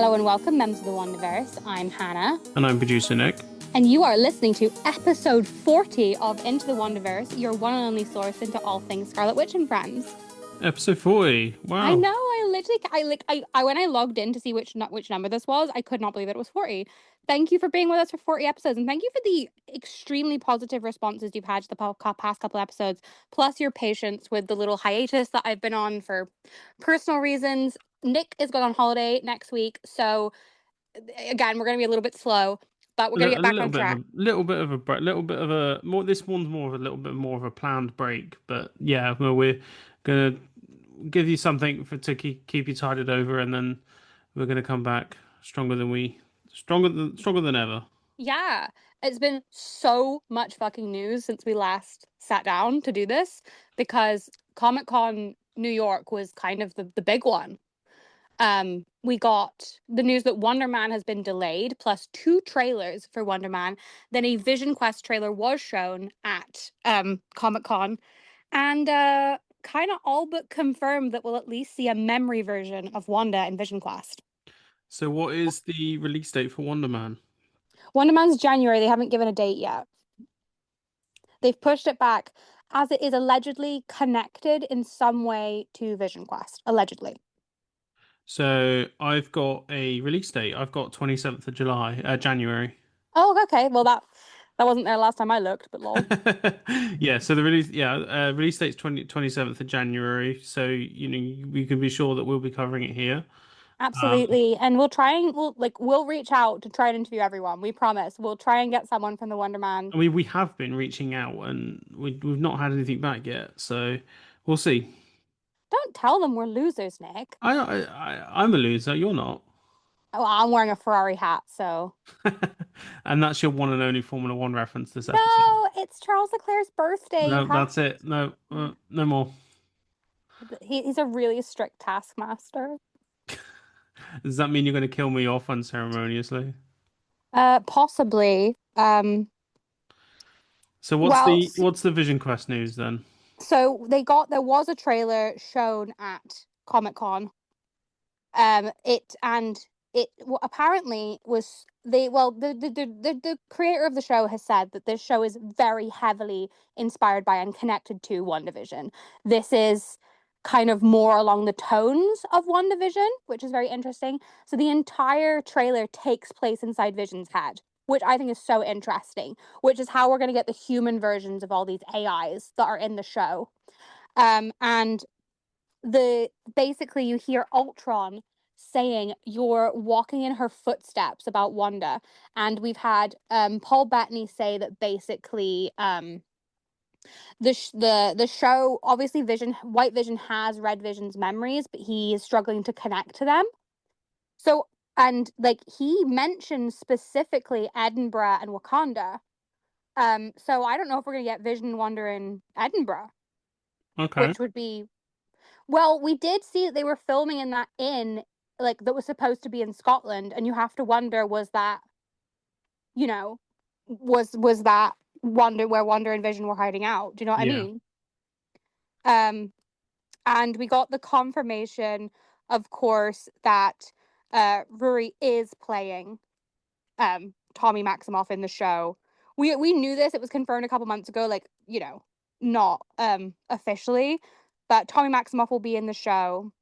Hello and welcome, members of the Wonderverse. I'm Hannah. And I'm producer Nick. And you are listening to episode 40 of Into the Wonderverse, your one and only source into all things Scarlet Witch and Friends. Episode 40. Wow. I know. When I logged in to see which number this was, I could not believe that it was 40. Thank you for being with us for 40 episodes, and thank you for the extremely positive responses you've had to the past couple episodes, plus your patience with the little hiatus that I've been on for personal reasons. Nick is going on holiday next week, so again, we're going to be a little bit slow, but we're going to get back on track. Little bit of a break, more. This one's more of a little bit more of a planned break, but yeah, well, we're gonna give you something to keep you tided over, and then we're gonna come back stronger than ever. Yeah, it's been so much fucking news since we last sat down to do this, because Comic-Con New York was kind of the big one. We got the news that Wonder Man has been delayed, plus 2 trailers for Wonder Man. Then a Visionquest trailer was shown at Comic-Con, and kind of all but confirmed that we'll at least see a memory version of Wanda in Visionquest. So what is the release date for Wonder Man? Wonder Man's January. They haven't given a date yet. They've pushed it back as it is allegedly connected in some way to Visionquest. Allegedly. So I've got a release date. I've got 27th of January. Oh, okay. Well, that wasn't there last time I looked, but lol. Yeah, so the release date's 27th of January. So, we can be sure that we'll be covering it here. Absolutely. And we'll reach out to try and interview everyone. We promise. We'll try and get someone from the Wonder Man. I mean, we have been reaching out and we've not had anything back yet. So we'll see. Don't tell them we're losers, Nick. I'm a loser. You're not. Well, I'm wearing a Ferrari hat, so. And that's your one and only Formula One reference this episode. No, it's Charles Leclerc's birthday. No, that's it. No, no more. He's a really strict taskmaster. Does that mean you're going to kill me off unceremoniously? Possibly. So what's the Visionquest news then? So there was a trailer shown at Comic-Con. It apparently was the creator of the show has said that this show is very heavily inspired by and connected to WandaVision. This is kind of more along the tones of WandaVision, which is very interesting. So the entire trailer takes place inside Vision's head, which I think is so interesting, which is how we're going to get the human versions of all these AIs that are in the show. And basically you hear Ultron saying you're walking in her footsteps about Wanda, and we've had Paul Bettany say that basically the show, obviously White Vision has Red Vision's memories, but he is struggling to connect to them. So, and like he mentioned specifically Edinburgh and Wakanda. So I don't know if we're gonna get Vision and Wanda in Edinburgh. Okay. Which would be, well, we did see that they were filming in that inn, like that was supposed to be in Scotland, and you have to wonder, was that, was that where Wanda and Vision were hiding out? Do you know what I mean? And we got the confirmation, of course, that Rory is playing Tommy Maximoff in the show. We knew this; it was confirmed a couple months ago, not officially, but Tommy Maximoff will be in the show.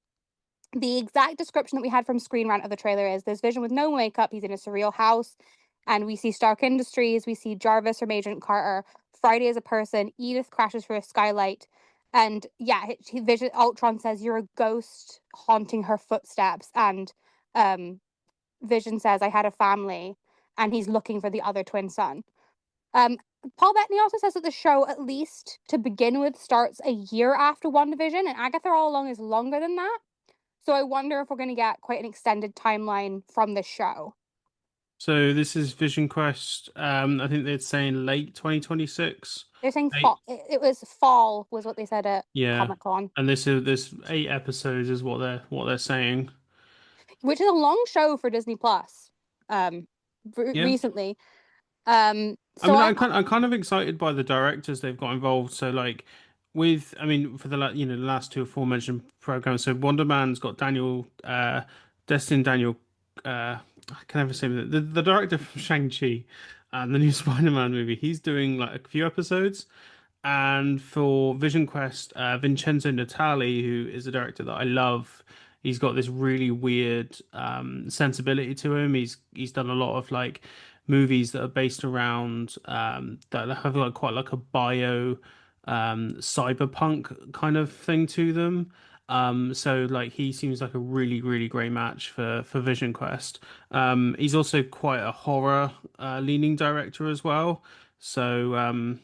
The exact description that we had from Screen Rant of the trailer is there's Vision with no makeup, he's in a surreal house, and we see Stark Industries, we see Jarvis from Agent Carter, Friday as a person, Edith crashes through a skylight, and Vision Ultron says you're a ghost haunting her footsteps, and Vision says I had a family, and he's looking for the other twin son. Paul Bettany also says that the show, at least to begin with, starts a year after WandaVision, and Agatha All Along is longer than that. So I wonder if we're going to get quite an extended timeline from this show. So this is Visionquest. I think they're saying late 2026. They're saying fall. It was fall, was what they said at Comic-Con. And this 8 episodes is what they're saying. Which is a long show for Disney Plus. Recently. I'm kind of excited by the directors they've got involved. So like for the last 2 aforementioned programs. So Wonder Man's got Destin Daniel I can never say the director from Shang-Chi and the new Spider-Man movie. He's doing like a few episodes. And for Vision Quest, Vincenzo Natali, who is a director that I love, he's got this really weird sensibility to him. He's done a lot of like movies that are based around that have like quite like a bio cyberpunk kind of thing to them. So like he seems like a really, really great match for Vision Quest. He's also quite a horror leaning director as well. So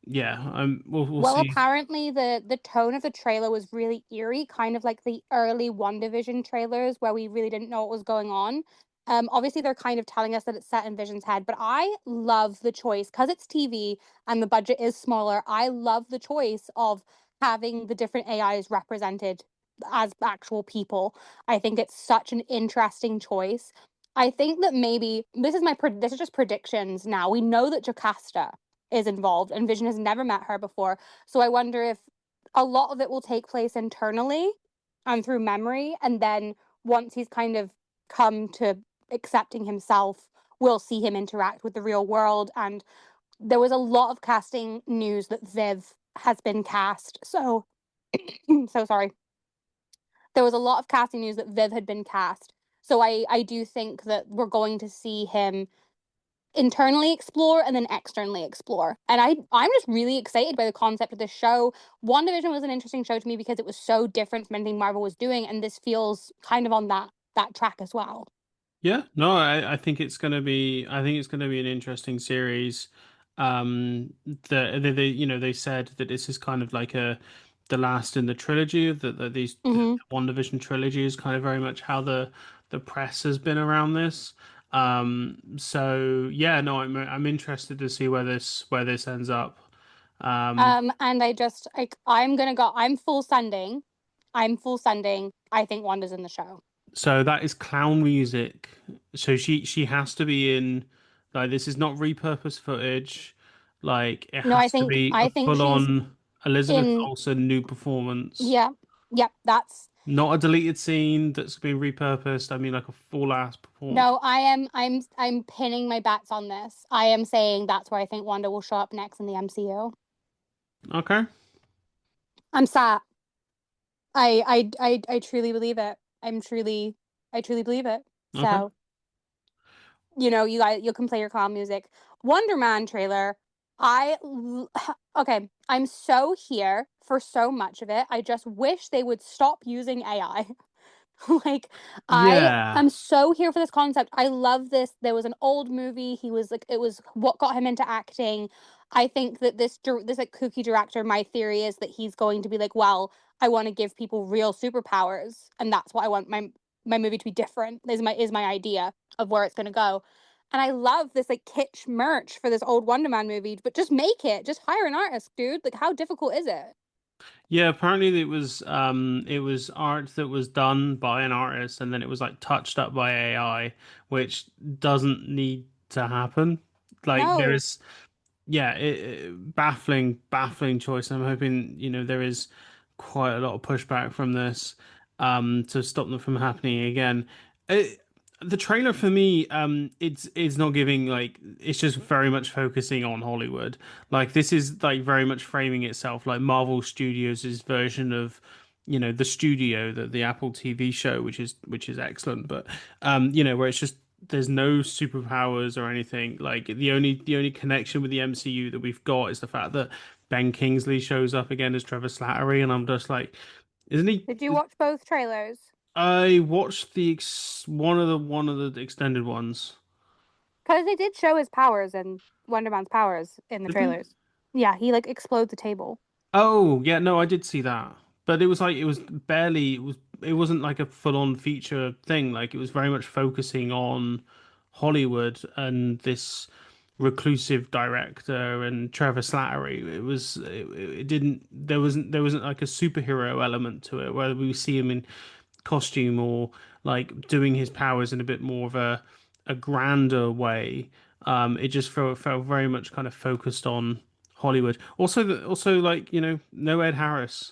yeah, we'll Well, see. apparently the tone of the trailer was really eerie, kind of like the early WandaVision trailers where we really didn't know what was going on. Obviously they're kind of telling us that it's set in Vision's head, but I love the choice because it's TV and the budget is smaller. I love the choice of having the different AIs represented as actual people. I think it's such an interesting choice. I think that maybe this is just predictions now. We know that Jocasta is involved and Vision has never met her before. So I wonder if a lot of it will take place internally and through memory. And then once he's kind of come to accepting himself, we'll see him interact with the real world. And there was a lot of casting news that Viv has been cast. So, so sorry. There was a lot of casting news that Viv had been cast. So I do think that we're going to see him internally explore and then externally explore. And I'm just really excited by the concept of this show. WandaVision was an interesting show to me because it was so different from anything Marvel was doing, and this feels kind of on that track as well. Yeah, no, I think it's gonna be I think it's gonna be an interesting series. They you know they said that this is kind of like the last in the trilogy that these the Mm-hmm. WandaVision trilogy is kind of very much how the press has been around this. So yeah, no, I'm interested to see where this ends up. Um, And I just like I'm gonna go. I'm full sending. I'm full sending. I think Wanda's in the show. So that is clown music. So she has to be in like this is not repurposed footage. Like it No, has to be a I think full she's on Elizabeth in. Olsen new performance. Yeah, yep. That's Not a deleted scene that's been repurposed. I mean like a full ass performance. no. I am. I'm pinning my bets on this. I am saying that's where I think Wanda will show up next in the MCU. Okay. I'm sad. I truly believe it. I truly believe it. Okay. So, you guys, you can play your clown music. Wonder Man trailer. I okay. I'm so here for so much of it. I just wish they would stop using AI. Like I Yeah. am so here for this concept. I love this. There was an old movie. He was like it was what got him into acting. I think that this like kooky director, my theory is that he's going to be like, well, I want to give people real superpowers, and that's what I want my movie to be different. Is my idea of where it's going to go. And I love this like kitsch merch for this old Wonder Man movie, but just make it. Just hire an artist, dude. Like how difficult is it? Yeah, apparently it was art that was done by an artist and then it was like touched up by AI, which doesn't need to happen. Like there No. is yeah, baffling choice. I'm hoping, there is quite a lot of pushback from this, to stop them from happening again. It, the trailer for me, it's not giving like it's just very much focusing on Hollywood. Like this is like very much framing itself like Marvel Studios' version of, the studio, the Apple TV show, which is excellent, but where it's just there's no superpowers or anything. Like the only connection with the MCU that we've got is the fact that Ben Kingsley shows up again as Trevor Slattery, and I'm just like, isn't he? Did you watch both trailers? I watched one of the extended ones. Because they did show his powers and Wonder Man's powers in the Did they? trailers. Yeah, he like explodes the table. Oh, yeah, no, I did see that. But it was like it wasn't like a full-on feature thing. Like it was very much focusing on Hollywood and this reclusive director and Trevor Slattery. It didn't there wasn't like a superhero element to it where we see him in costume or like doing his powers in a bit more of a grander way. It just felt very much kind of focused on Hollywood. Also, also like no Ed Harris,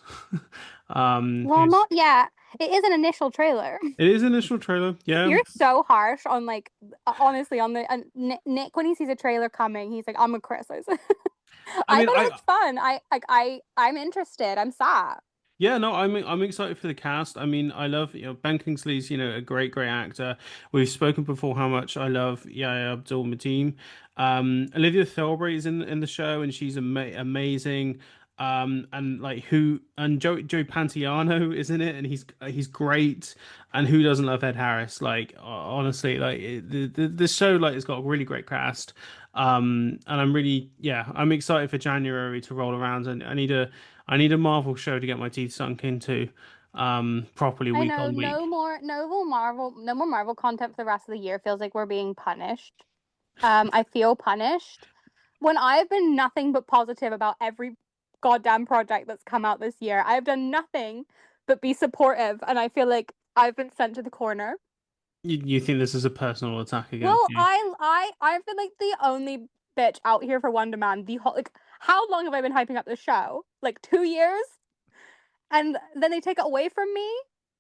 Well, who's not yet. It is an initial trailer. It is initial trailer. Yeah. You're so harsh on like honestly on the Nick when he sees a trailer coming, he's like, I'm a Chris. I I thought mean, it I looked fun. I'm interested. I'm sat. Yeah, no, I'm excited for the cast. I mean, I love, Ben Kingsley's, a great actor. We've spoken before how much I love Yahya Abdul-Mateen. Olivia Thirlbury is in the show, and she's amazing. And like Joe Pantoliano is in it, and he's great. And who doesn't love Ed Harris? Like, honestly, like the show like has got a really great cast. And I'm excited for January to roll around, and I need a Marvel show to get my teeth sunk into, properly I week know on week. no more Marvel content for the rest of the year. Feels like we're being punished. I feel punished when I've been nothing but positive about every goddamn project that's come out this year. I've done nothing but be supportive, and I feel like I've been sent to the corner. You think this is a personal attack against Well, you? I've been like the only bitch out here for Wonder Man. The whole like, how long have I been hyping up this show? Like 2 years, and then they take it away from me.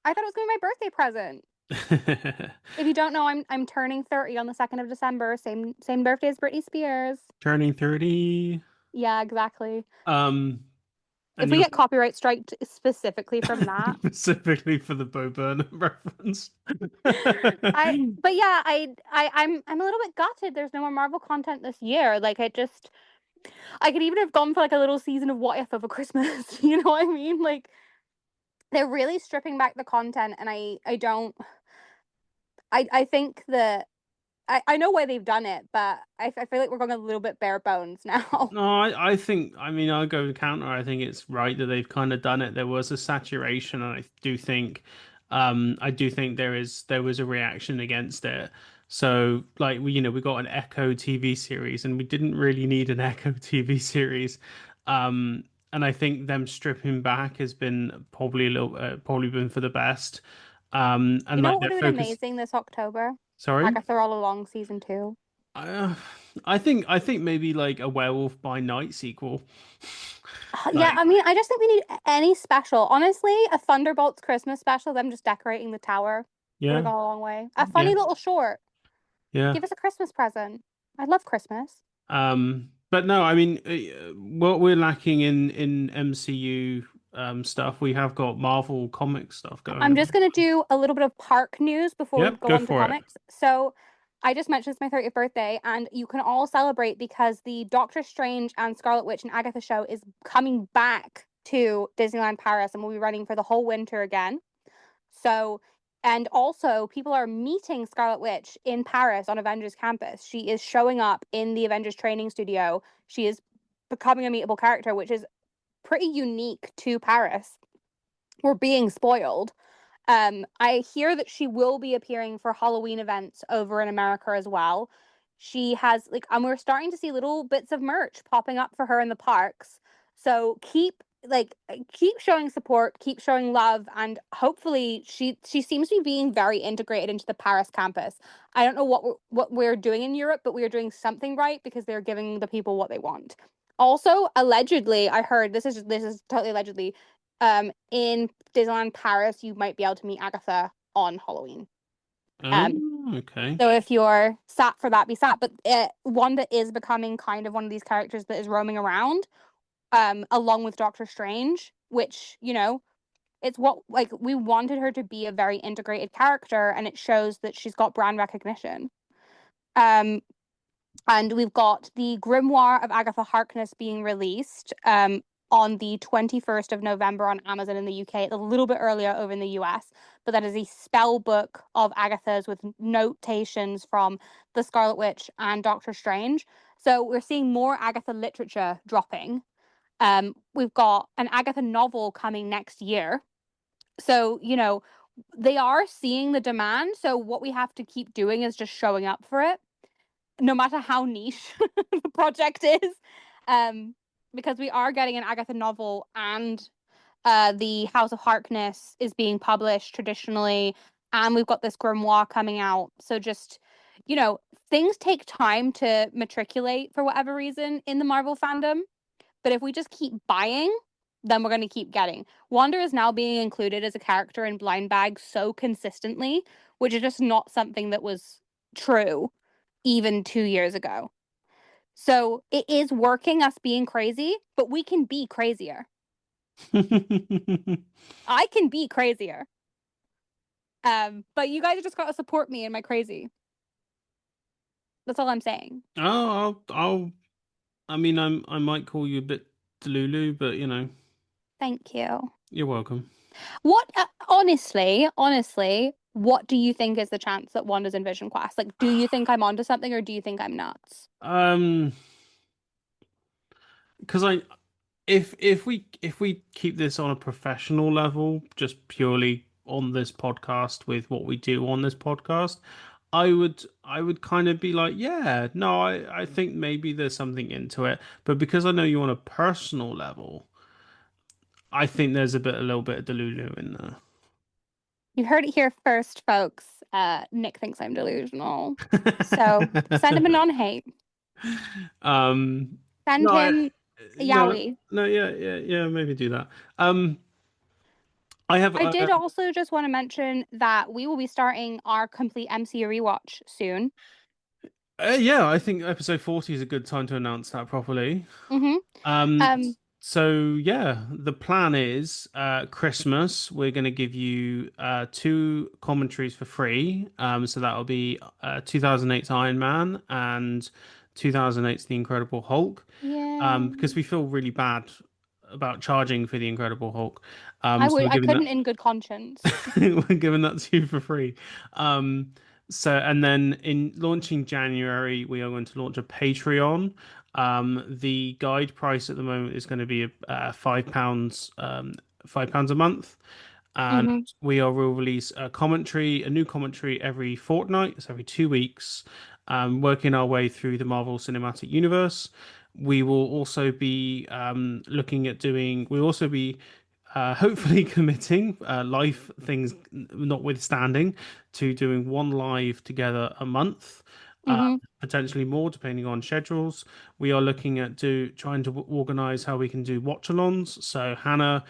I thought it was gonna be my birthday present. If you don't know, I'm turning 30 on the 2nd of December. Same birthday as Britney Spears. Turning 30. Yeah, exactly. Um, If and we you're get copyright striked specifically from that, specifically for the Bo Burnham reference. but yeah, I'm a little bit gutted. There's no more Marvel content this year. Like I could even have gone for like a little season of What If over Christmas. You know what I mean? Like they're really stripping back the content, and I don't. I think that I know why they've done it, but I feel like we're going a little bit bare bones now. No, I think, I mean, I'll go counter. I think it's right that they've kind of done it. There was a saturation, and I do think there was a reaction against it. So, like, we got an Echo TV series, and we didn't really need an Echo TV series. Um, and I think them stripping back has been probably been for the best. You And know like what would their have been focus. amazing this October? Sorry. Agatha All Along season 2. Uh, I think maybe like a Werewolf by Night sequel. Yeah, Like, I mean, I just think we need any special. Honestly, a Thunderbolts Christmas special, them just decorating the tower would have yeah, gone a long way. A yeah, funny little short. yeah. Give us a Christmas present. I love Christmas. But no, I mean, what we're lacking in MCU stuff, we have got Marvel comic stuff going I'm just on. going to do a little bit of park news before we Yep, go go on to for it. comics. So, I just mentioned it's my 30th birthday, and you can all celebrate because the Doctor Strange and Scarlet Witch and Agatha show is coming back to Disneyland Paris and will be running for the whole winter again. So, and also people are meeting Scarlet Witch in Paris on Avengers campus. She is showing up in the Avengers training studio. She is becoming a meetable character, which is pretty unique to Paris. We're being spoiled. I hear that she will be appearing for Halloween events over in America as well. She has like, and we're starting to see little bits of merch popping up for her in the parks. So keep showing support, keep showing love, and hopefully she seems to be being very integrated into the Paris campus. I don't know what we're doing in Europe, but we are doing something right because they're giving the people what they want. Also, allegedly, I heard this is totally allegedly, in Disneyland Paris, you might be able to meet Agatha on Halloween. Um, Oh, okay. so if you're sat for that, be sat. But Wanda is becoming kind of one of these characters that is roaming around, along with Doctor Strange, which it's what like we wanted her to be a very integrated character, and it shows that she's got brand recognition. Um, and we've got the Grimoire of Agatha Harkness being released on the 21st of November on Amazon in the UK, a little bit earlier over in the US. But that is a spell book of Agatha's with notations from the Scarlet Witch and Doctor Strange. So we're seeing more Agatha literature dropping. We've got an Agatha novel coming next year. So, they are seeing the demand. So what we have to keep doing is just showing up for it no matter how niche the project is, um, because we are getting an Agatha novel and the House of Harkness is being published traditionally, and we've got this grimoire coming out. So just, you know, things take time to matriculate for whatever reason in the Marvel fandom, but if we just keep buying, then we're going to keep getting. Wanda is now being included as a character in Blind Bag so consistently, which is just not something that was true even 2 years ago. So it is working, us being crazy, but we can be crazier. I can be crazier. But you guys just got to support me in my crazy. That's all I'm saying. I mean, I might call you a bit delulu, but Thank you. you're welcome. What, honestly, what do you think is the chance that Wanda's in Vision Quest? Like, do you think I'm onto something or do you think I'm nuts? Um, because if we keep this on a professional level, just purely on this podcast with what we do on this podcast, I would kind of be like, yeah, no, I think maybe there's something into it. But because I know you on a personal level, I think there's a little bit of Delulu in You heard it here first, folks. Nick thinks I'm delusional. So send him a there. non-hate. Um, Send no, him a no, yowie. no, yeah, yeah, yeah, maybe do that. I have, I did also just want to mention that we will be starting our complete MCU rewatch soon. yeah, I think episode 40 is a good time to announce that properly. Mm-hmm. Um, Um, so yeah, the plan is Christmas. We're going to give you two commentaries for free. So that'll be 2008's Iron Man and 2008's The Incredible Hulk. yeah. Because we feel really bad about charging for The Incredible Hulk. So I couldn't in good conscience. we're giving that to you for free. Um, and then in launching January, we are going to launch a Patreon. The guide price at the moment is going to be £5, £5 a month, and Mm-hmm. will release a new commentary every fortnight, so every 2 weeks, working our way through the Marvel Cinematic Universe. We will also be looking at doing. We'll also be hopefully committing, life things notwithstanding, to doing one live together a month, Mm-hmm. potentially more depending on schedules. We are looking at trying to organize how we can do watch-alongs. So Hannah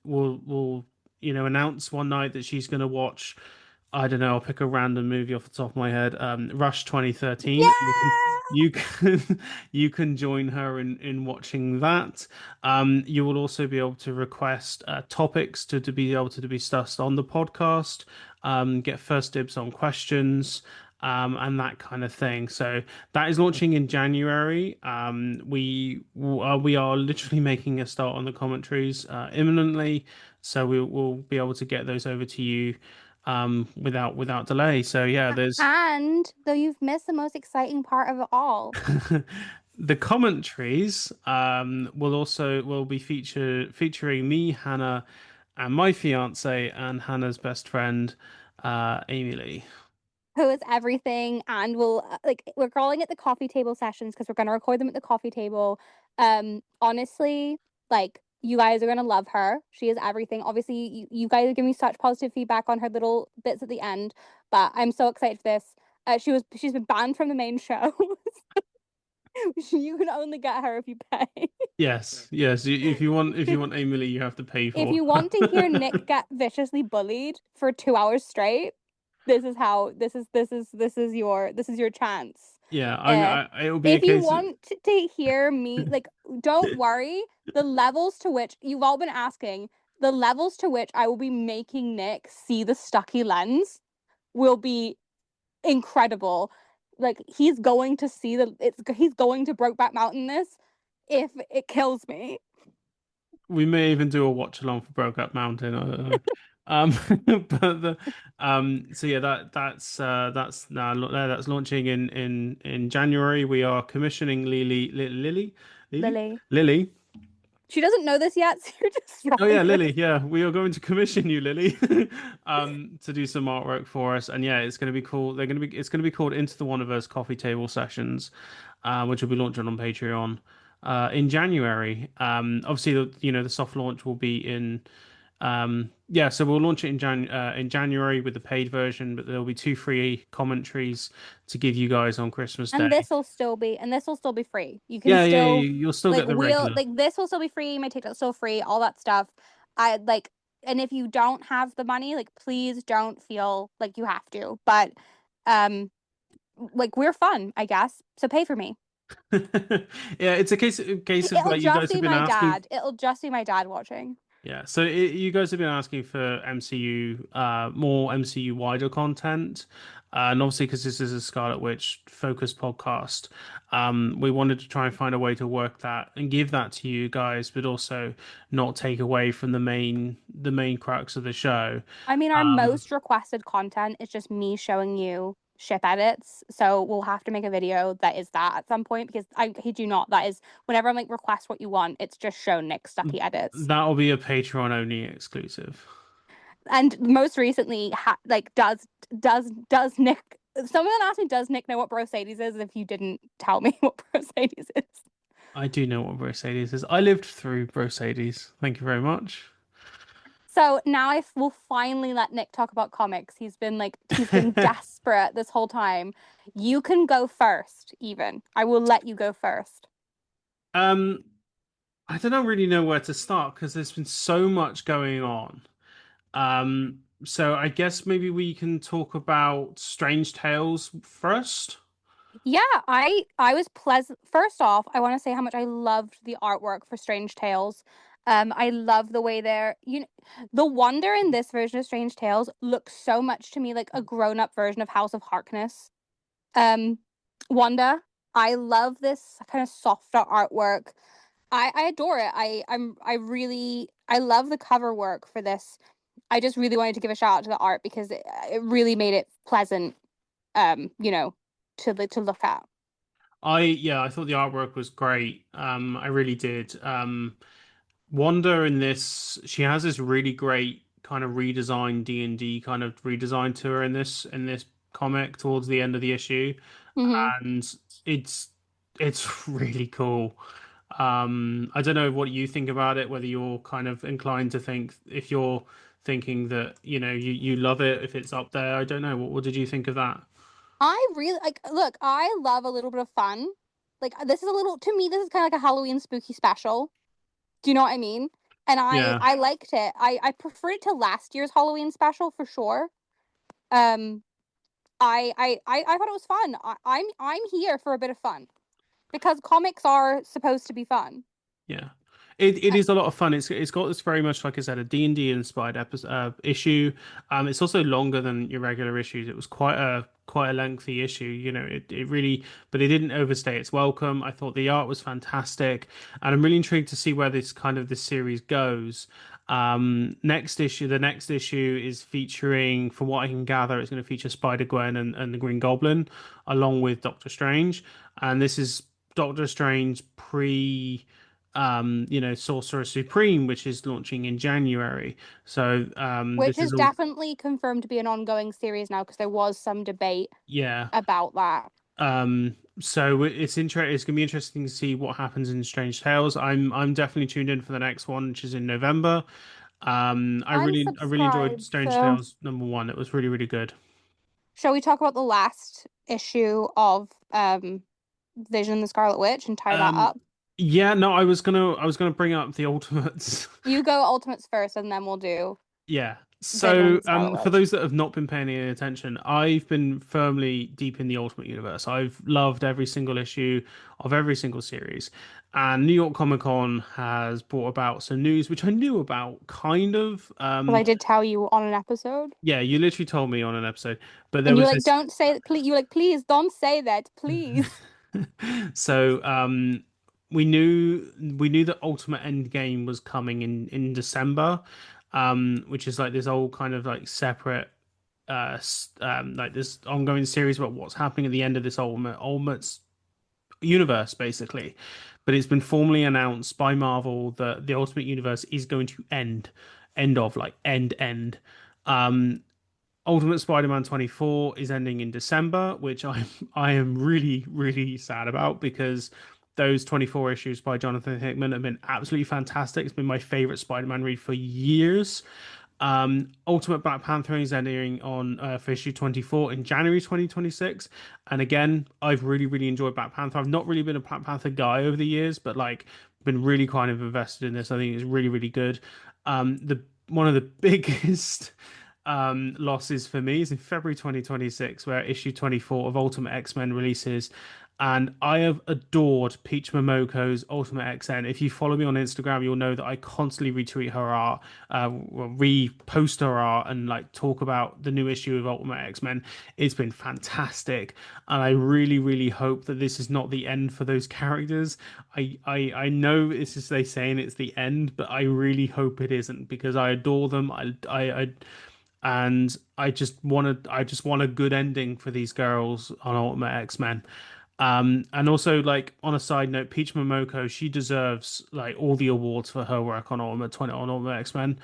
will announce one night that she's going to watch. I don't know. I'll pick a random movie off the top of my head. Rush 2013. Yeah. You can you can join her in watching that. You will also be able to request topics to be able to be discussed on the podcast. Get first dibs on questions. And that kind of thing. So that is launching in January. We are literally making a start on the commentaries imminently, so we'll be able to get those over to you without delay. So yeah, there's And though you've missed the most exciting part of it all, the commentaries will be featuring me, Hannah, and my fiance and Hannah's best friend, Amy Lee. who is everything, and we'll we're calling it the coffee table sessions because we're gonna record them at the coffee table. Honestly, like you guys are gonna love her. She is everything. Obviously, you guys are giving me such positive feedback on her little bits at the end, but I'm so excited for this. She's been banned from the main show. You can only get her if you pay. Yes, yes. If you want Amy Lee, you have to pay If for you her. want to hear Nick get viciously bullied for 2 hours straight, this is your chance. Yeah, Uh, it'll be a if you case of want to hear me, like, don't worry. The levels to which you've all been asking, the levels to which I will be making Nick see the Stucky lens will be incredible. Like, he's going to see he's going to Brokeback Mountain this if it kills me. we may even do a watch along for Brokeback Mountain. I don't know. But so yeah, that's launching in January. We are commissioning Lily. Lily. She doesn't know this yet, so you're just Oh wrong yeah, this. Lily. Yeah, we are going to commission you, Lily, to do some artwork for us. And yeah, it's going to be cool. It's going to be called Into the Wonderverse Coffee Table Sessions, which will be launching on Patreon in January. Obviously, the soft launch will be in Yeah, so we'll launch it in January with the paid version, but there'll be two free commentaries to give you guys on Christmas And Day. this will still be free. You can Yeah, yeah, still you'll still get the regular. this will still be free. My TikTok's still free, all that stuff. I like and if you don't have the money, like please don't feel like you have to. But um like we're fun, I guess. So pay for me. Yeah, it's a case of It'll like you just guys have be been my asking. dad. It'll just be my dad watching. Yeah, so you guys have been asking for MCU, more MCU wider content, and obviously because this is a Scarlet Witch focused podcast, we wanted to try and find a way to work that and give that to you guys, but also not take away from the main crux of the show. I mean, our Um, most requested content is just me showing you ship edits. So we'll have to make a video that is that at some point because I kid you not, that is whenever I'm like request what you want, it's just show Nick stuff he edits. that'll be a Patreon only exclusive. And most recently, like does Nick? Someone asked me, does Nick know what Brosades is? If you didn't tell me what Brosades is. I do know what Mercedes is. I lived through Mercedes. Thank you very much. So now I will finally let Nick talk about comics. He's been desperate this whole time. You can go first, even. I will let you go first. Um, I don't really know where to start because there's been so much going on. So I guess maybe we can talk about Strange Tales first. Yeah, I was pleasant. First off, I want to say how much I loved the artwork for Strange Tales. I love the way the wonder in this version of Strange Tales looks so much to me like a grown-up version of House of Harkness. Um, Wanda, I love this kind of softer artwork. I adore it. I love the cover work for this. I just really wanted to give a shout out to the art because it really made it pleasant, you know, to look at. I thought the artwork was great. I really did. Wanda in this, she has this really great kind of redesigned D&D kind of redesign to her in this comic towards the end of the issue, Hmm. and it's it's really cool. I don't know what you think about it, whether you're kind of inclined to think if you're thinking that, you love it if it's up there. I don't know. What did you think of that? I really like look, I love a little bit of fun. Like this is a little to me, this is kind of like a Halloween spooky special. Do you know what I mean? And Yeah. I liked it. I preferred it to last year's Halloween special for sure. Um I thought it was fun. I'm here for a bit of fun because comics are supposed to be fun. Yeah. It Uh, is a lot of fun. It's got this very much, like I said, a D&D inspired episode, issue. It's also longer than your regular issues. It was quite a lengthy issue. It really, but it didn't overstay its welcome. I thought the art was fantastic, and I'm really intrigued to see where this series goes. The next issue is featuring, from what I can gather, it's going to feature Spider-Gwen and the Green Goblin, along with Doctor Strange, and this is Doctor Strange pre Sorcerer Supreme, which is launching in January. So which this is is all, definitely confirmed to be an ongoing series now because there was some debate yeah. about that. So it's gonna be interesting to see what happens in Strange Tales. I'm definitely tuned in for the next one, which is in November. I'm I really enjoyed subscribed, Strange so Tales #1. It was really, really good. shall we talk about the last issue of Vision the Scarlet Witch and tie that Um, up? yeah, no, I was gonna bring up the Ultimates. You go Ultimates first, and then we'll do Yeah. Vision So, the Scarlet for Witch. those that have not been paying any attention, I've been firmly deep in the Ultimate Universe. I've loved every single issue of every single series. And New York Comic Con has brought about some news, which I knew about, kind of. Because I did tell you on an episode, Yeah, you literally told me on an episode, but there and you was like, this. don't say that, please. You like, please don't say that, please. So, we knew that Ultimate Endgame was coming in December, which is like this old kind of like separate like this ongoing series about what's happening at the end of this Ultimate's universe, basically. But it's been formally announced by Marvel that the Ultimate Universe is going to end of like end. Um, Ultimate Spider-Man 24 is ending in December, which I am really, really sad about because those 24 issues by Jonathan Hickman have been absolutely fantastic. It's been my favorite Spider-Man read for years. Ultimate Black Panther is ending on for issue 24 in January 2026. And again, I've really, really enjoyed Black Panther. I've not really been a Black Panther guy over the years, but like been really kind of invested in this. I think it's really, really good. The one of the biggest losses for me is in February 2026, where issue 24 of Ultimate X-Men releases. And I have adored Peach Momoko's Ultimate XN. If you follow me on Instagram, you'll know that I constantly retweet her art, repost her art, and like talk about the new issue of Ultimate X-Men. It's been fantastic, and I really, really hope that this is not the end for those characters. I know this is they saying it's the end, but I really hope it isn't because I adore them. And I just want a good ending for these girls on Ultimate X-Men. And also like on a side note, Peach Momoko, she deserves like all the awards for her work on Ultimate X-Men.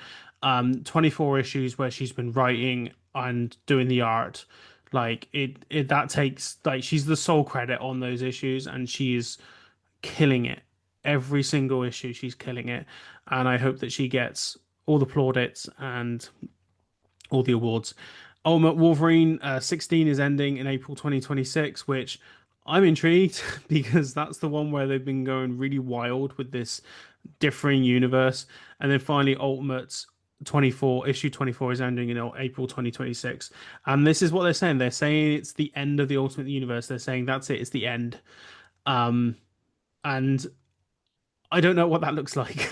24 issues where she's been writing and doing the art. Like it that takes like she's the sole credit on those issues and she is killing it. Every single issue she's killing it. And I hope that she gets all the plaudits and all the awards. Ultimate Wolverine 16 is ending in April 2026, which I'm intrigued because that's the one where they've been going really wild with this differing universe. And then finally, Ultimate 24, issue 24 is ending in April 2026. And this is what they're saying. They're saying it's the end of the Ultimate Universe. They're saying that's it, it's the end. Um, and I don't know what that looks like.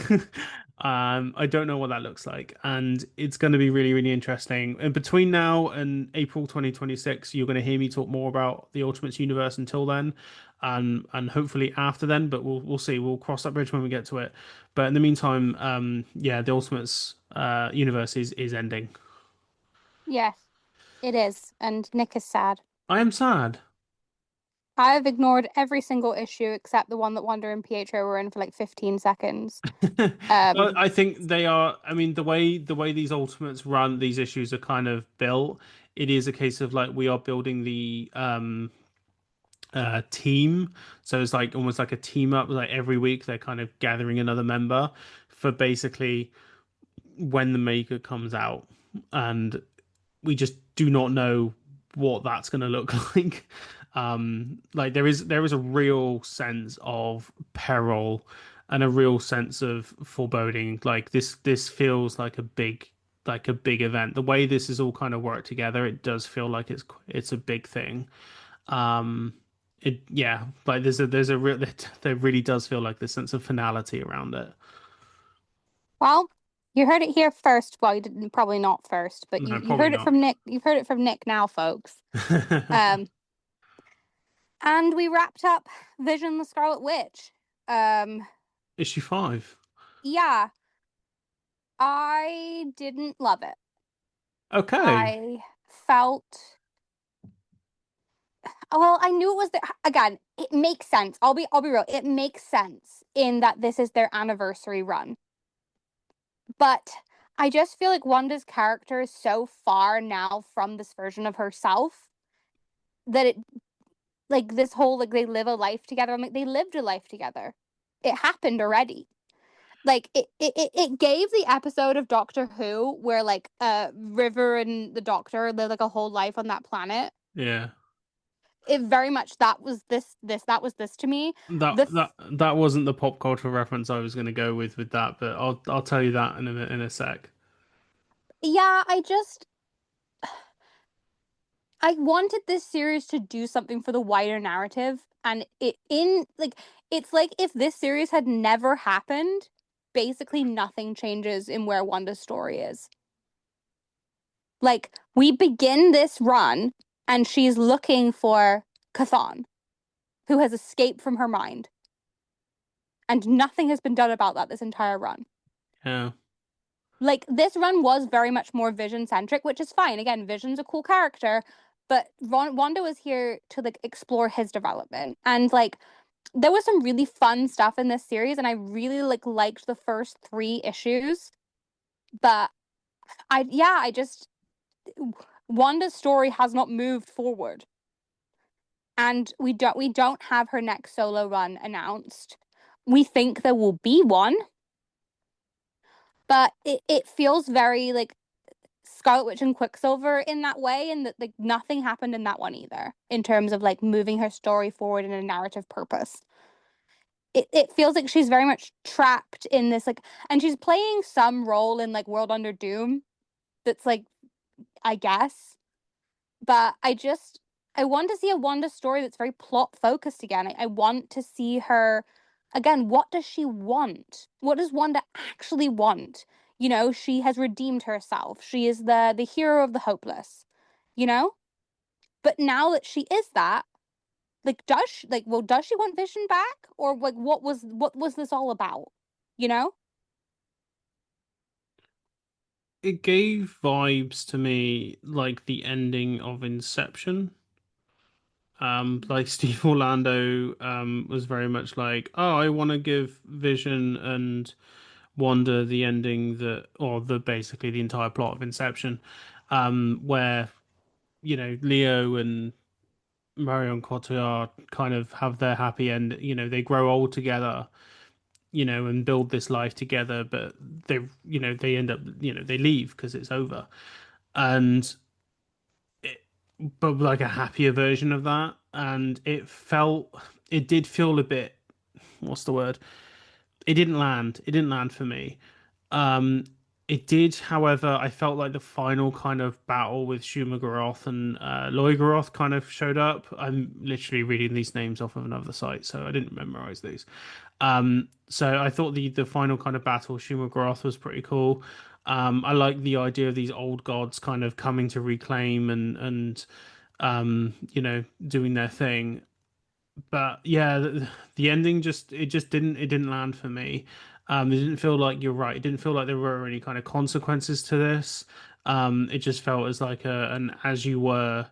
I don't know what that looks like, and it's going to be really, really interesting. And between now and April 2026, you're going to hear me talk more about the Ultimates universe until then, and hopefully after then. But we'll see. We'll cross that bridge when we get to it. But in the meantime, yeah, the Ultimates universe is ending. Yes, it is. And Nick is sad. I am sad. I've ignored every single issue except the one that Wanda and Pietro were in for like 15 seconds. Well, Um, I think they are. I mean, the way these Ultimates run, these issues are kind of built. It is a case of like we are building the team, so it's like almost like a team up. Like every week, they're kind of gathering another member for basically when the maker comes out, and we just do not know what that's going to look like. Like there is a real sense of peril and a real sense of foreboding. Like this feels like a big event. The way this is all kind of worked together, it does feel like it's a big thing. Um, it yeah, like there's a real there really does feel like this sense of finality around it. well, you heard it here first. Well, you didn't probably not first, but No, you probably heard it not. from Nick. You've heard it from Nick now, folks. Um, and we wrapped up Vision the Scarlet Witch. Um, Issue 5. yeah, I didn't love it. Okay. I felt well, I knew it was there. Again, it makes sense. I'll be real. It makes sense in that this is their anniversary run. But I just feel like Wanda's character is so far now from this version of herself that it like this whole like they live a life together. I'm like they lived a life together. It happened already. Like it gave the episode of Doctor Who where like River and the Doctor live like a whole life on that planet. Yeah. It very much that was this to me. That The that that wasn't the pop culture reference I was going to go with that, but I'll tell you that in a sec. Yeah, I wanted this series to do something for the wider narrative, and it's like if this series had never happened, basically nothing changes in where Wanda's story is. Like we begin this run and she's looking for Chthon, who has escaped from her mind, and nothing has been done about that this entire run. Yeah. Like this run was very much more Vision centric, which is fine. Again, Vision's a cool character, but Wanda was here to like explore his development, and like there was some really fun stuff in this series, and I really like liked the first 3 issues. But I just Wanda's story has not moved forward. and we don't have her next solo run announced. We think there will be one, but it feels very like Scarlet Witch and Quicksilver in that way, and that like nothing happened in that one either in terms of like moving her story forward in a narrative purpose. It feels like she's very much trapped in this like, and she's playing some role in like World Under Doom that's like, I guess, but I want to see a Wanda story that's very plot focused again. I want to see her again. What does she want? What does Wanda actually want? You know, she has redeemed herself. She is the hero of the hopeless, you know? But now that she is that, like does she want Vision back? Or like what was this all about? You know? It gave vibes to me like the ending of Inception. Like Steve Orlando was very much like, oh, I want to give Vision and Wanda the ending that, or the basically the entire plot of Inception, where Leo and Marion Cotillard kind of have their happy end. They grow old together, and build this life together, but they end up, they leave because it's over, and it, but like a happier version of that, and it did feel a bit, what's the word? It didn't land for me. Um, it did, however, I felt like the final kind of battle with Shumagorath and Loigaroth kind of showed up. I'm literally reading these names off of another site, so I didn't memorize these. So I thought the final kind of battle, Shumagorath, was pretty cool. I like the idea of these old gods kind of coming to reclaim and doing their thing. But yeah, the ending just didn't land for me. It didn't feel like, you're right. It didn't feel like there were any kind of consequences to this. It just felt as like an as you were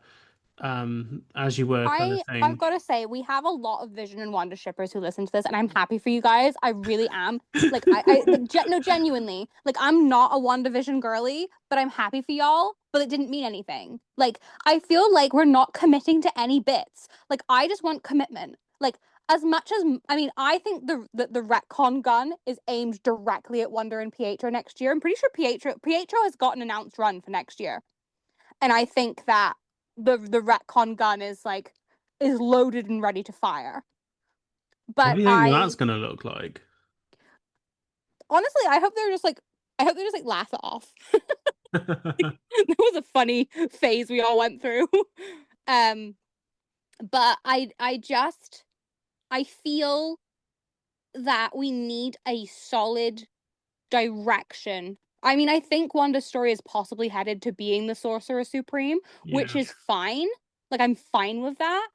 kind of I've thing. got to say, we have a lot of Vision and Wanda shippers who listen to this, and I'm happy for you guys. I really am. Like, I like, no, genuinely, like, I'm not a WandaVision girly, but I'm happy for y'all. But it didn't mean anything. Like, I feel like we're not committing to any bits. Like, I just want commitment. Like, as much as I mean, I think the retcon gun is aimed directly at Wanda and Pietro next year. I'm pretty sure Pietro has got an announced run for next year. And I think that the retcon gun is loaded and ready to fire. What But do you think that's I gonna look like? honestly, I hope they're just like laugh it off. That was a funny phase we all went through. um but I feel that we need a solid direction. I mean, I think Wanda's story is possibly headed to being the Sorcerer Supreme, which Yeah. is fine. Like, I'm fine with that.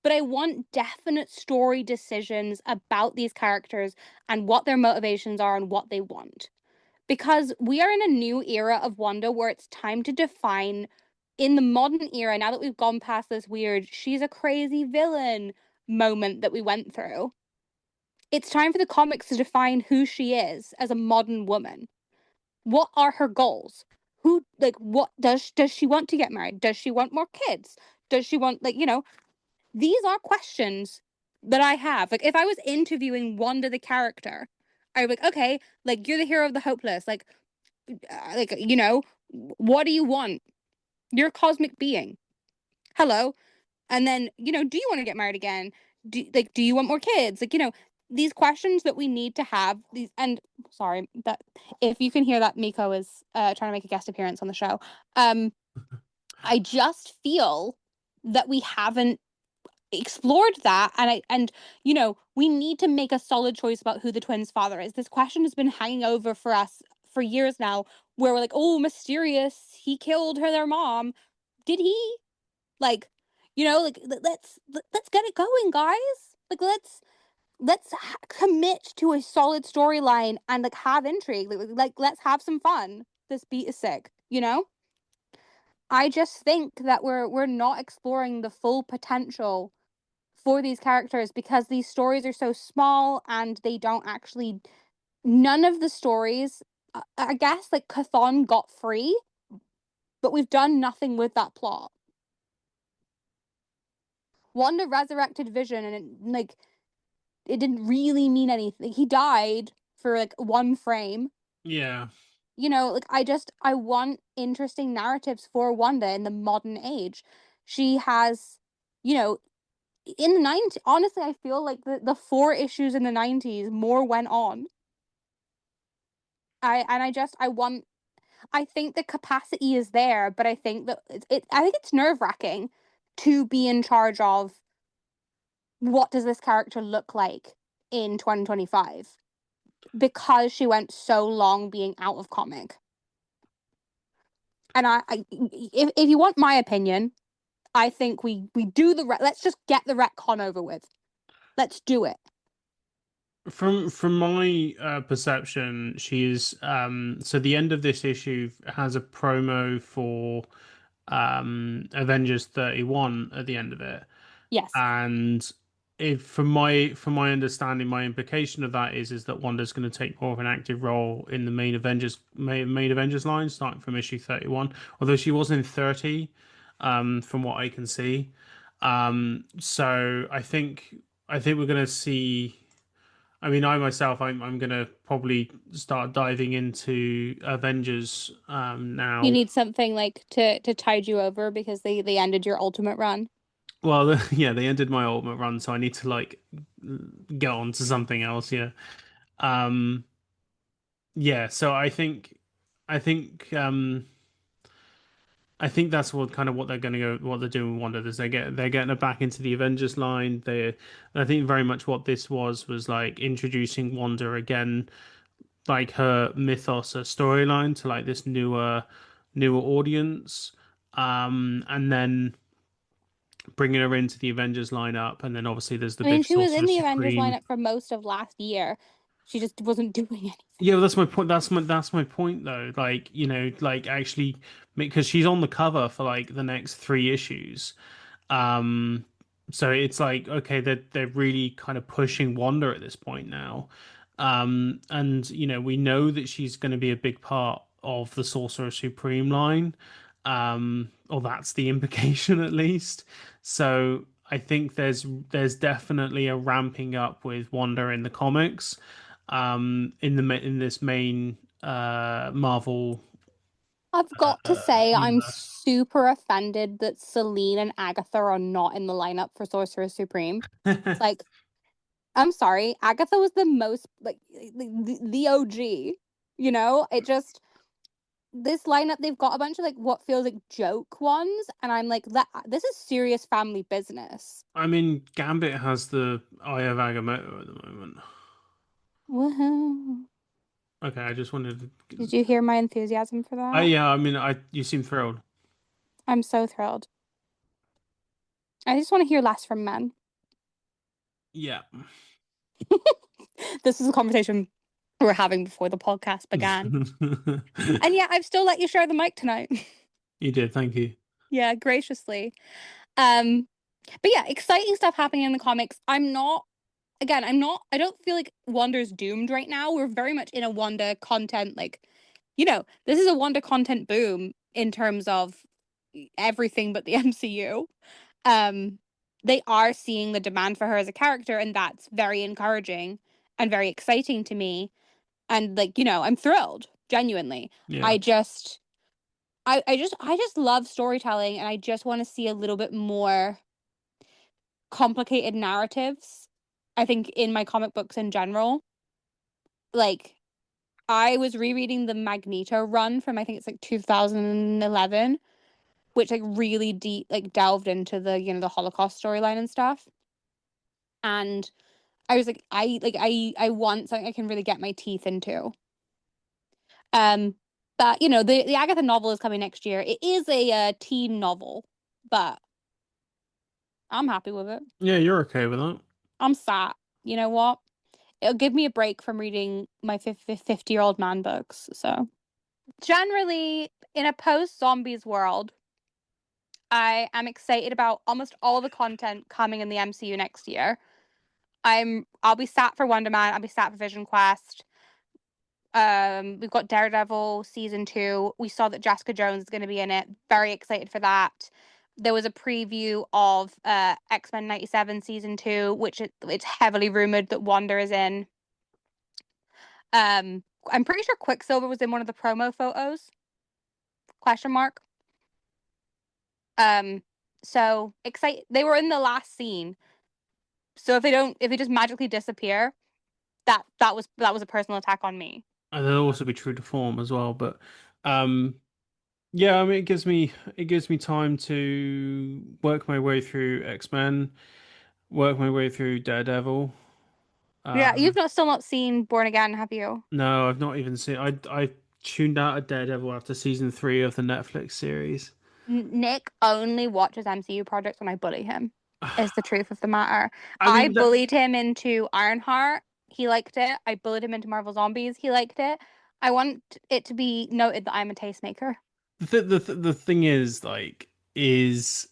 But I want definite story decisions about these characters and what their motivations are and what they want. Because we are in a new era of Wanda where it's time to define, in the modern era, now that we've gone past this weird, she's a crazy villain moment that we went through, it's time for the comics to define who she is as a modern woman. What are her goals? What does she want to get married? Does she want more kids? Does she want, these are questions that I have. Like, if I was interviewing Wanda the character, I'd be like, okay, like, you're the hero of the hopeless. What do you want? You're a cosmic being. Hello. And then, do you want to get married again? Do you want more kids? These questions that we need to have, these, and sorry, that if you can hear that, Miko is trying to make a guest appearance on the show. I just feel that we haven't explored that, and we need to make a solid choice about who the twins' father is. This question has been hanging over for us for years now, where we're like, oh, mysterious, he killed their mom. Did he? Like, let's get it going, guys. Like, let's commit to a solid storyline and like have intrigue. Let's have some fun. This beat is sick. I just think that we're not exploring the full potential for these characters because these stories are so small and they don't actually, none of the stories, I guess, like, Chthon got free, but we've done nothing with that plot. Wanda resurrected Vision, and it didn't really mean anything. He died for like one frame. Yeah. I want interesting narratives for Wanda in the modern age. She has, you know, in the 90s, honestly, I feel like the 4 issues in the 90s, more went on. I think the capacity is there, but I think that I think it's nerve-wracking to be in charge of what does this character look like in 2025, because she went so long being out of comic. And if you want my opinion, I think we do let's just get the retcon over with. Let's do it. From my perception, she's so the end of this issue has a promo for Avengers 31 at the end of it. Yes. And if from my understanding, my implication of that is that Wanda's going to take more of an active role in the main Avengers line, starting from issue 31. Although she was in 30, from what I can see. So I think we're going to see. I mean, I myself, I'm going to probably start diving into Avengers You now. need something like to tide you over because they ended your ultimate run. Well, yeah, they ended my ultimate run, so I need to like get on to something else. Yeah. Um, yeah. So I think, I think that's what they're going to go, what they're doing with Wanda is they're getting her back into the Avengers line. I think very much what this was like introducing Wanda again, like her mythos, her storyline to like this newer audience. And then bringing her into the Avengers lineup, and then obviously there's the I mean, big she was in Sorcerer the Avengers Supreme. lineup for most of last year. She just wasn't doing anything. Yeah, well, that's my point. That's my point though. Like, like actually, because she's on the cover for like the next 3 issues. Um, so it's like, okay, they're really kind of pushing Wanda at this point now. And we know that she's going to be a big part of the Sorcerer Supreme line. Or that's the implication at least. So I think there's definitely a ramping up with Wanda in the comics, in this main Marvel I've got to say, I'm universe. super offended that Celine and Agatha are not in the lineup for Sorcerer Supreme. Like, I'm sorry, Agatha was the most like the OG. It just this lineup they've got a bunch of like what feels like joke ones, and I'm like, this is serious family business. I mean, Gambit has the Eye of Agamotto at the moment. Woohoo! Okay, I just wanted Did to. you hear my enthusiasm for that? Yeah, I mean, I you seem thrilled. I'm so thrilled. I just want to hear less from men. Yeah. This is a conversation we were having before the podcast began. And yeah, I've still let you share the mic tonight. You did, thank you. Yeah, graciously. Um, but yeah, exciting stuff happening in the comics. I don't feel like Wanda's doomed right now. We're very much in a Wanda content, this is a Wanda content boom in terms of everything but the MCU. Um, they are seeing the demand for her as a character, and that's very encouraging and very exciting to me. And I'm thrilled, genuinely. Yeah. I just I just love storytelling, and I just want to see a little bit more complicated narratives. I think in my comic books in general, like I was rereading the Magneto run from I think it's like 2011, which like really deep like delved into the Holocaust storyline and stuff. And I was like, I want something I can really get my teeth into. Um, but the Agatha novel is coming next year. It is a teen novel, but I'm happy with it. Yeah, you're okay with that. I'm sat. You know what? It'll give me a break from reading my 50-year-old man books. So, generally, in a post zombies world, I am excited about almost all the content coming in the MCU next year. I'll be sat for Wonder Man. I'll be sat for Vision Quest. We've got Daredevil season 2. We saw that Jessica Jones is going to be in it. Very excited for that. there was a preview of X-Men 97 season 2, which it's heavily rumored that Wanda is in. I'm pretty sure Quicksilver was in one of the promo photos. Question mark. So excited. They were in the last scene. So if they just magically disappear, that was a personal attack on me. And they'll also be true to form as well. But um, yeah, I mean, it gives me time to work my way through X-Men, work my way through Daredevil. Yeah, Uh, you've not still not seen Born Again, have you? no, I've not even seen. I tuned out of Daredevil after season 3 of the Netflix series. Nick only watches MCU projects when I bully him. Is the truth of the matter. I I mean, bullied him into Ironheart. He liked it. I bullied him into Marvel Zombies. He liked it. I want it to be noted that I'm a tastemaker. the thing is, like, is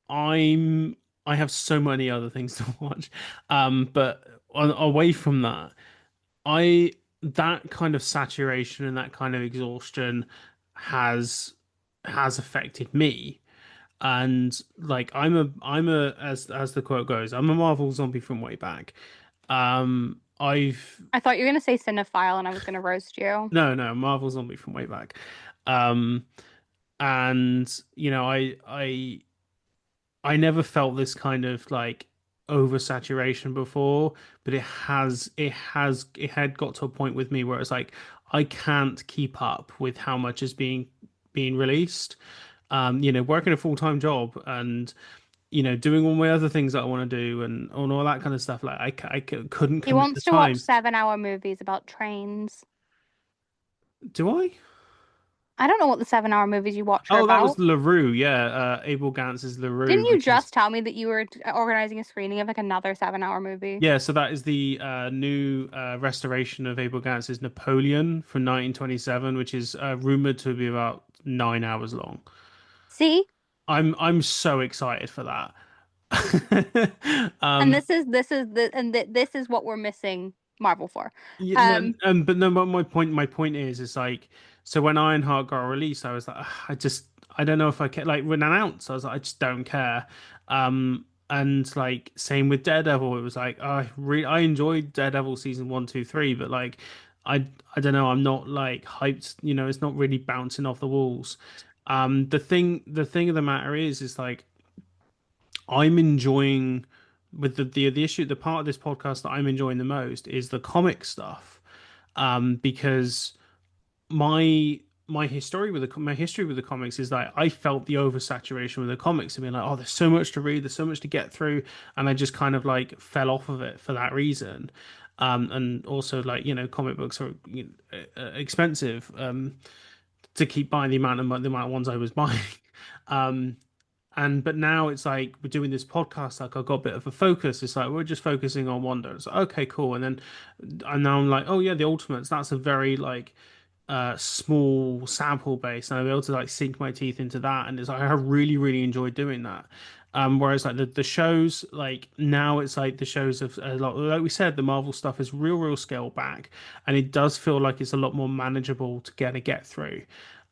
I'm I have so many other things to watch. But away from that, I that kind of saturation and that kind of exhaustion has has affected me. And like I'm a as the quote goes, I'm a Marvel zombie from way back. I've I thought you were gonna say cinephile and I was gonna roast you. no, Marvel zombie from way back. Um and I never felt this kind of like oversaturation before, but it had got to a point with me where it's like I can't keep up with how much is being released. Working a full-time job and doing all my other things that I want to do and all that kind of stuff. Like couldn't He commit the wants to watch time. 7-hour movies about trains. Do I? I don't know what the 7-hour movies you watch are Oh, that was about. LaRue. Yeah, Abel Gantz's LaRue, Didn't you which is just tell me that you were organizing a screening of like another 7-hour movie? yeah. So that is the new restoration of Abel Gantz's Napoleon from 1927, which is rumored to be about 9 hours long. See? I'm so excited for that. And Um, this is what we're missing Marvel for. Yeah, no, Um, but no, but my point is like, so when Ironheart got released, I was like, "Ugh, I don't know if I can like when announced, I was like, I just don't care. And like same with Daredevil, it was like I enjoyed Daredevil season 1, 2, 3, but like I don't know, I'm not like hyped, it's not really bouncing off the walls. The thing of the matter is like I'm enjoying with the issue, the part of this podcast that I'm enjoying the most is the comic stuff, because my history with the comics is that I felt the oversaturation with the comics and being like, oh, there's so much to read, there's so much to get through, and I just kind of like fell off of it for that reason. And also like comic books are expensive to keep buying the amount of ones I was buying. Um, but now it's like we're doing this podcast, like I've got a bit of a focus. It's like we're just focusing on Wonder. It's like, okay, cool. And now I'm like, oh yeah, the Ultimates. That's a very like small sample base, and I'm able to like sink my teeth into that. And it's like I really, really enjoyed doing that. Whereas like the shows, like now it's like the shows of a lot, like we said, the Marvel stuff is real scale back, and it does feel like it's a lot more manageable to get through.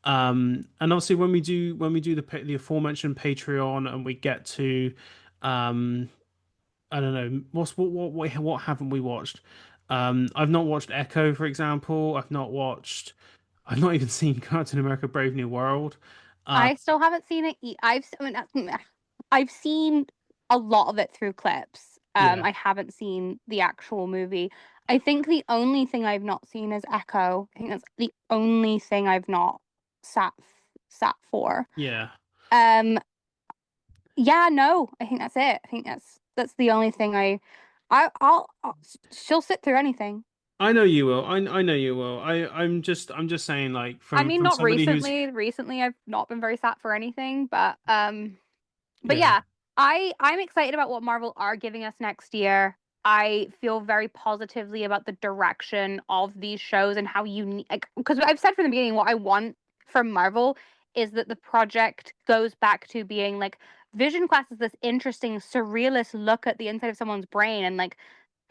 And obviously when we do the aforementioned Patreon and we get to um I don't know what haven't we watched? I've not watched Echo, for example. I've not even seen Captain America: Brave New World. Um, I still haven't seen it. I've seen a lot of it through clips. yeah, I haven't seen the actual movie. I think the only thing I've not seen is Echo. I think that's the only thing I've not sat sat for. yeah. Um, yeah, no, I think that's it. I think that's the only thing I'll she'll sit through anything. I know you will. I know you will. I'm just saying like I from mean, from not somebody who's recently. Recently, I've not been very sat for anything, but yeah. yeah, I'm excited about what Marvel are giving us next year. I feel very positively about the direction of these shows and how unique. Because I've said from the beginning, what I want from Marvel is that the project goes back to being like Vision Quest is this interesting surrealist look at the inside of someone's brain, and like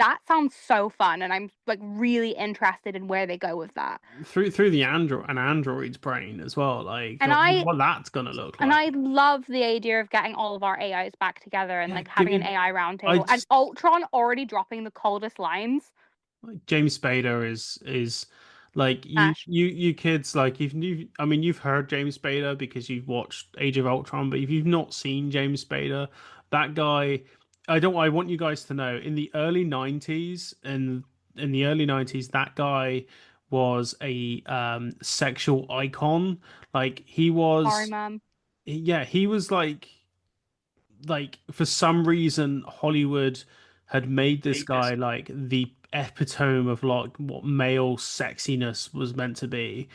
that sounds so fun, and I'm like really interested in where they go with that. through the android's brain as well, like And I what that's gonna look and like. I love the idea of getting all of our AIs back together and Yeah, like give having an me. AI I roundtable, and just Ultron already dropping the coldest lines. like James Spader is like Ash. you kids like if you I mean you've heard James Spader because you've watched Age of Ultron, but if you've not seen James Spader, that guy, I want you guys to know in the early 90s and in the early 90s that guy was a sexual icon. Like he Sorry, was mom. yeah, he was like for some reason Hollywood had made this guy like the epitome of like what male sexiness was meant to be.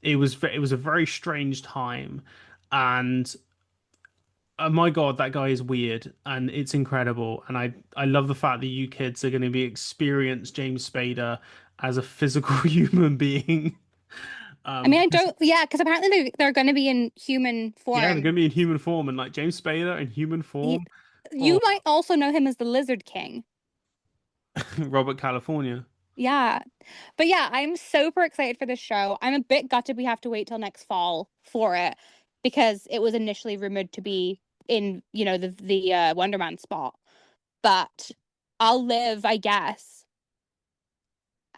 It was a very strange time, and my God, that guy is weird and it's incredible. And I love the fact that you kids are going to be experience James Spader as a physical human being. I mean, I Because don't. Yeah, because apparently they're going to be in human yeah, they're form. going to be in human form, and like James Spader in human You, form. you Oh, might also know him as the Lizard King. Robert California. Yeah. But yeah, I'm super excited for this show. I'm a bit gutted we have to wait till next fall for it because it was initially rumored to be in, the Wonder Man spot. But I'll live, I guess.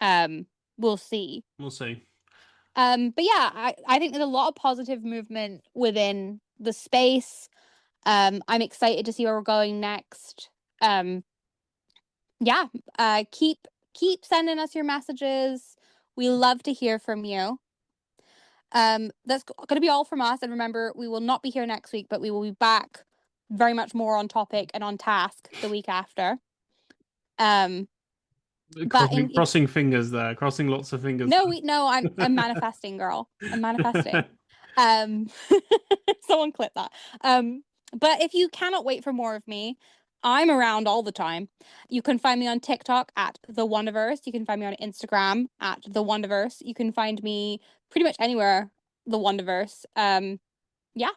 Um, we'll see. We'll see. But yeah, I think there's a lot of positive movement within the space. I'm excited to see where we're going next. Um, yeah, keep sending us your messages. We love to hear from you. That's going to be all from us. And remember, we will not be here next week, but we will be back very much more on topic and on task the week after. Um, but Crossing fingers there, crossing lots of fingers no, I'm there. manifesting, girl. I'm manifesting. Um, someone clip that. But if you cannot wait for more of me, I'm around all the time. You can find me on TikTok at the Wonderverse. You can find me on Instagram at the Wonderverse. You can find me pretty much anywhere the Wonderverse. Yeah.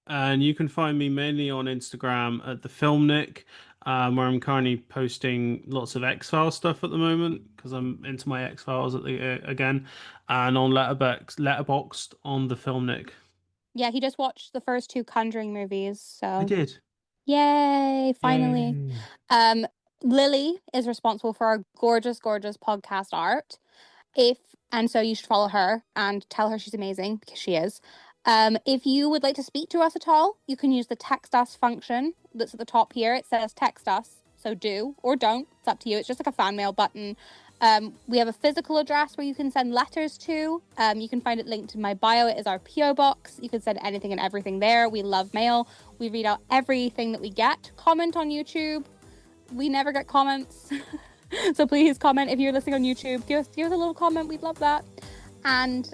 And you can find me mainly on Instagram at the Film Nick, where I'm currently posting lots of X-Files stuff at the moment because I'm into my X-Files again, and on Letterboxd on the Film Nick. Yeah, he just watched the first two Conjuring movies, I so did. yay, finally. Yay. Um, Lily is responsible for our gorgeous, gorgeous podcast art. If and so you should follow her and tell her she's amazing because she is. If you would like to speak to us at all, you can use the text us function that's at the top here. It says text us, so do or don't. It's up to you. It's just like a fan mail button. We have a physical address where you can send letters to. You can find it linked in my bio. It is our PO box. You can send anything and everything there. We love mail. We read out everything that we get. Comment on YouTube. We never get comments. So please comment if you're listening on YouTube. Give us a little comment. We'd love that. And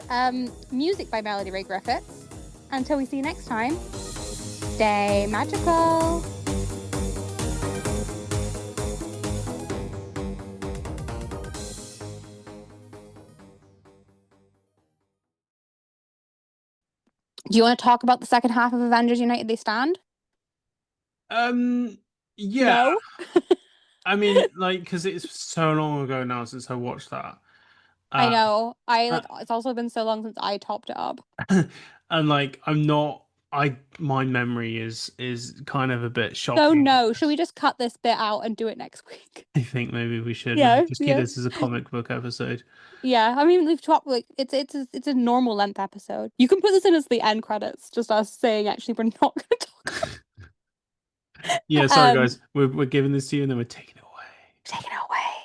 music by Melody Ray Griffiths. Until we see you next time, stay magical. Do you want to talk about the second half of Avengers United They Stand? Um, yeah. No? I mean, like, because it's so long ago now since I watched that. I Uh, know. uh, It's also been so long since I topped it up. and like, I'm not. My memory is kind of a bit So shocking. no, should we just cut this bit out and do it next week? I think maybe we Yeah, should just keep yeah. this as a comic book episode. Yeah, I mean we've talked like it's a normal length episode. You can put this in as the end credits, just us saying actually we're not going to talk about. Yeah, sorry Um, guys, we're giving this to you and then we're taking it away. Take it away.